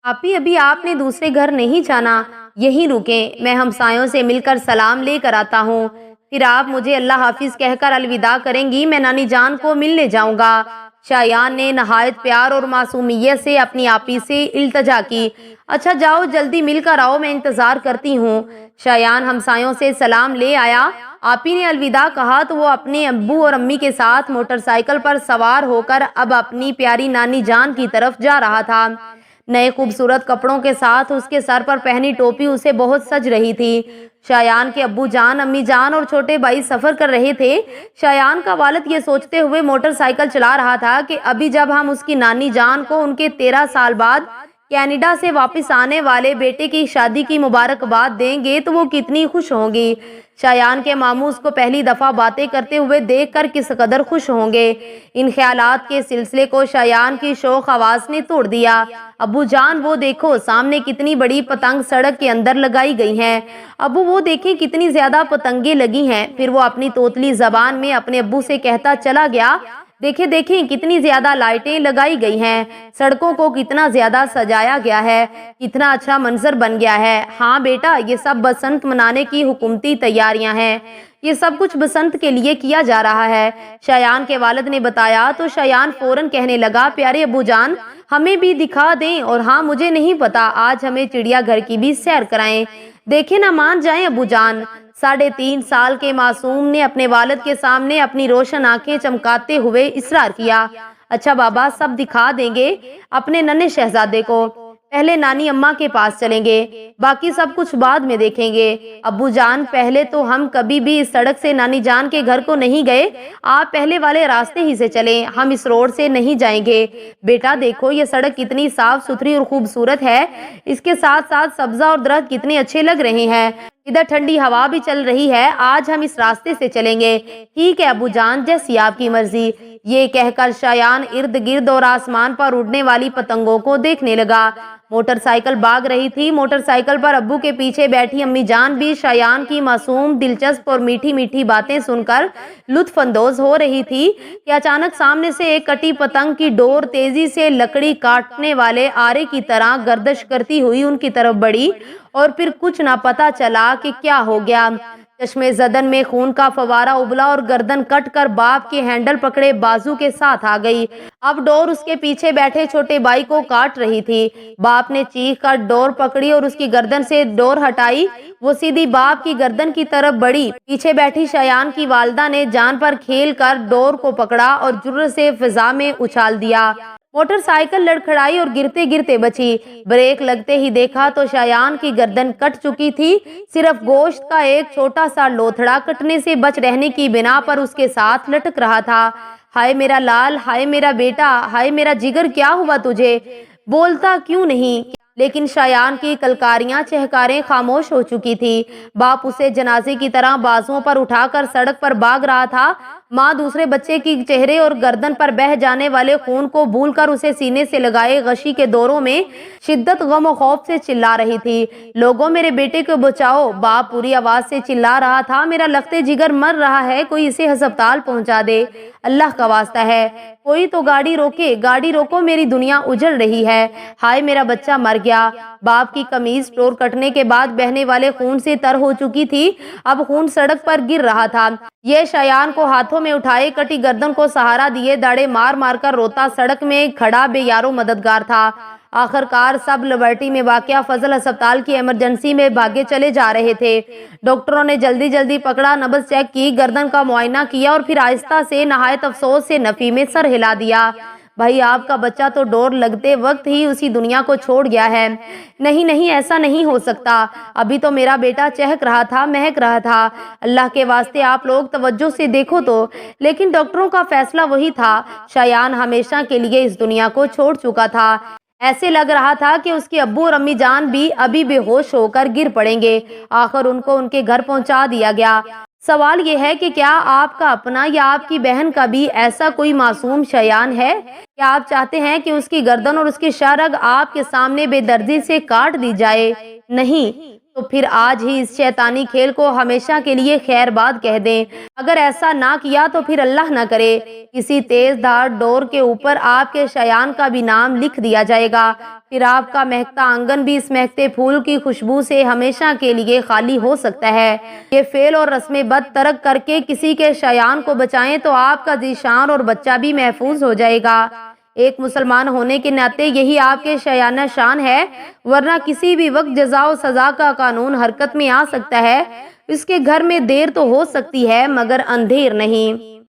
आपी, अभी आपने दूसरे घर नहीं जाना, यहीं रुकें, मैं हमसायों से मिलकर सलाम लेकर आता हूँ। फिर आप मुझे अल्लाह हाफिज कहकर अलविदा करेंगी, मैं नानी जान को मिलने जाऊंगा। शायान ने नहायत प्यार और मासूमियत से अपनी आपी से इल्तजा की। अच्छा जाओ, जल्दी मिलकर आओ, मैं इंतजार करती हूँ। शायान हमसायों से सलाम ले आया। आपी ने अलविदा कहा तो वो अपने अब्बू और अम्मी के साथ मोटरसाइकिल पर सवार होकर अब अपनी प्यारी नानी जान की तरफ जा रहा था। नए खूबसूरत कपड़ों के साथ उसके सर पर पहनी टोपी उसे बहुत सज रही थी। शायान के अब्बू जान, अम्मी जान और छोटे भाई सफर कर रहे थे। शायान का वालिद ये सोचते हुए मोटरसाइकिल चला रहा था कि अभी जब हम उसकी नानी जान को उनके 13 साल बाद कनाडा से वापस आने वाले बेटे की शादी की मुबारकबाद देंगे तो वो कितनी खुश होंगी। शायान के मामू उसको पहली दफ़ा बातें करते हुए देखकर किस कदर खुश होंगे। इन ख्यालात के सिलसिले को शायान की शौक आवाज़ ने तोड़ दिया। अब्बू जान, वो देखो सामने कितनी बड़ी पतंग सड़क के अंदर लगाई गई हैं। अब्बू वो देखें कितनी ज़्यादा पतंगे लगी हैं। फिर वो अपनी तोतली ज़बान में अपने अब्बू से कहता चला गया, देखें देखें कितनी ज्यादा लाइटें लगाई गई हैं, सड़कों को कितना ज्यादा सजाया गया है, कितना अच्छा मंजर बन गया है। हाँ बेटा, ये सब बसंत मनाने की हुकूमती तैयारियां हैं, ये सब कुछ बसंत के लिए किया जा रहा है। शायान के वालिद ने बताया तो शायान फौरन कहने लगा, प्यारे अब्बू जान, हमें भी दिखा दें। और हाँ, मुझे नहीं पता, आज हमें चिड़ियाघर की भी सैर कराएं। देखे ना मान जाएं अब्बू जान। 3.5 साल के मासूम ने अपने वालिद के सामने अपनी रोशन आंखें चमकाते हुए इसरार किया। अच्छा बाबा, सब दिखा देंगे अपने नन्हे शहजादे को, पहले नानी अम्मा के पास चलेंगे, बाकी सब कुछ बाद में देखेंगे। अब्बू जान, पहले तो हम कभी भी इस सड़क से नानी जान के घर को नहीं गए, आप पहले वाले रास्ते ही से चलें, हम इस रोड से नहीं जाएंगे। बेटा देखो, ये सड़क कितनी साफ सुथरी और खूबसूरत है, इसके साथ साथ सब्जा और दरख्त कितने अच्छे लग रहे हैं, इधर ठंडी हवा भी चल रही है, आज हम इस रास्ते से चलेंगे। ठीक है अब्बू जान, जैसी आपकी मर्जी। ये कहकर शायान इर्द गिर्द और आसमान पर उड़ने वाली पतंगों को देखने लगा। मोटरसाइकिल भाग रही थी। मोटरसाइकिल पर अब्बू के पीछे बैठी अम्मी जान भी शायान की मासूम, दिलचस्प और मीठी मीठी बातें सुनकर लुत्फ अंदोज हो रही थी कि अचानक सामने से एक कटी पतंग की डोर तेजी से लकड़ी काटने वाले आरे की तरह गर्दश करती हुई उनकी तरफ बढ़ी और फिर कुछ ना पता चला कि क्या हो गया। चश्मे जदन में खून का फवारा उबला और गर्दन कट कर बाप के हैंडल पकड़े बाजू के साथ आ गई। अब डोर उसके पीछे बैठे छोटे भाई को काट रही थी। बाप ने चीख कर डोर पकड़ी और उसकी गर्दन से डोर हटाई। वो सीधी बाप की गर्दन की तरफ बढ़ी। पीछे बैठी शायान की वालदा ने जान पर खेल कर डोर को पकड़ा और जुर्र से फिजा में उछाल दिया। मोटरसाइकिल लड़खड़ाई और गिरते गिरते बची। ब्रेक लगते ही देखा तो शायान की गर्दन कट चुकी थी। सिर्फ गोश्त का एक छोटा सा लोथड़ा कटने से बच रहने की बिना पर उसके साथ लटक रहा था। हाय मेरा लाल, हाय मेरा बेटा, हाय मेरा जिगर, क्या हुआ तुझे? बोलता क्यों नहीं? लेकिन शायान की कलकारियां चहकारें खामोश हो चुकी थी। बाप उसे जनाजे की तरह बाजुओं पर उठाकर सड़क पर भाग रहा था। माँ दूसरे बच्चे की चेहरे और गर्दन पर बह जाने वाले खून को भूलकर उसे सीने से लगाए गशी के दौरों में शिद्दत, गम और खौफ से चिल्ला रही थी। लोगों, मेरे बेटे को बचाओ! बाप पूरी आवाज से चिल्ला रहा था। मेरा लखते जिगर मर रहा है, कोई इसे अस्पताल पहुंचा दे, अल्लाह का वास्ता है, कोई तो गाड़ी रोके, गाड़ी रोको, मेरी दुनिया उजड़ रही है। हाय मेरा बच्चा मर गया। बाप की कमीज टोर कटने के बाद बहने वाले खून से तर हो चुकी थी। अब खून सड़क पर गिर रहा था। ये शायान को हाथों में उठाए कटी गर्दन को सहारा दिए दाड़े मार मार कर रोता सड़क में खड़ा बेयारो मददगार था। आखिरकार सब लिबर्टी में वाक़या फजल अस्पताल की इमरजेंसी में भागे चले जा रहे थे। डॉक्टरों ने जल्दी जल्दी पकड़ा, नब्ज चेक की, गर्दन का मुआयना किया और फिर आहिस्ता से नहायत अफसोस से नफी में सर हिला दिया। भाई, आपका बच्चा तो डोर लगते वक्त ही उसी दुनिया को छोड़ गया है। नहीं नहीं, ऐसा नहीं हो सकता, अभी तो मेरा बेटा चहक रहा था, महक रहा था। अल्लाह के वास्ते आप लोग तवज्जो से देखो तो। लेकिन डॉक्टरों का फैसला वही था, शायान हमेशा के लिए इस दुनिया को छोड़ चुका था। ऐसे लग रहा था कि उसके अब्बू और अम्मी जान भी अभी बेहोश होकर गिर पड़ेंगे। आखिर उनको उनके घर पहुंचा दिया गया। सवाल ये है कि क्या आपका अपना या आपकी बहन का भी ऐसा कोई मासूम शायान है? क्या आप चाहते हैं कि उसकी गर्दन और उसकी शाह रग आपके सामने बेदर्दी से काट दी जाए? नहीं, تو پھر آج ہی اس شیطانی کھیل کو ہمیشہ کے لیے خیر باد کہہ دیں۔ اگر ایسا نہ کیا تو پھر اللہ نہ کرے کسی تیز دھار ڈور کے اوپر آپ کے شیان کا بھی نام لکھ دیا جائے گا، پھر آپ کا مہکتا آنگن بھی اس مہکتے پھول کی خوشبو سے ہمیشہ کے لیے خالی ہو سکتا ہے۔ یہ فعل اور رسم بد ترک کر کے کسی کے شیان کو بچائیں تو آپ کا ذیشان اور بچہ بھی محفوظ ہو جائے گا۔ ایک مسلمان ہونے کے ناطے یہی آپ کے شایانہ شان ہے، ورنہ کسی بھی وقت جزا و سزا کا قانون حرکت میں آ سکتا ہے۔ اس کے گھر میں دیر تو ہو سکتی ہے مگر اندھیر نہیں۔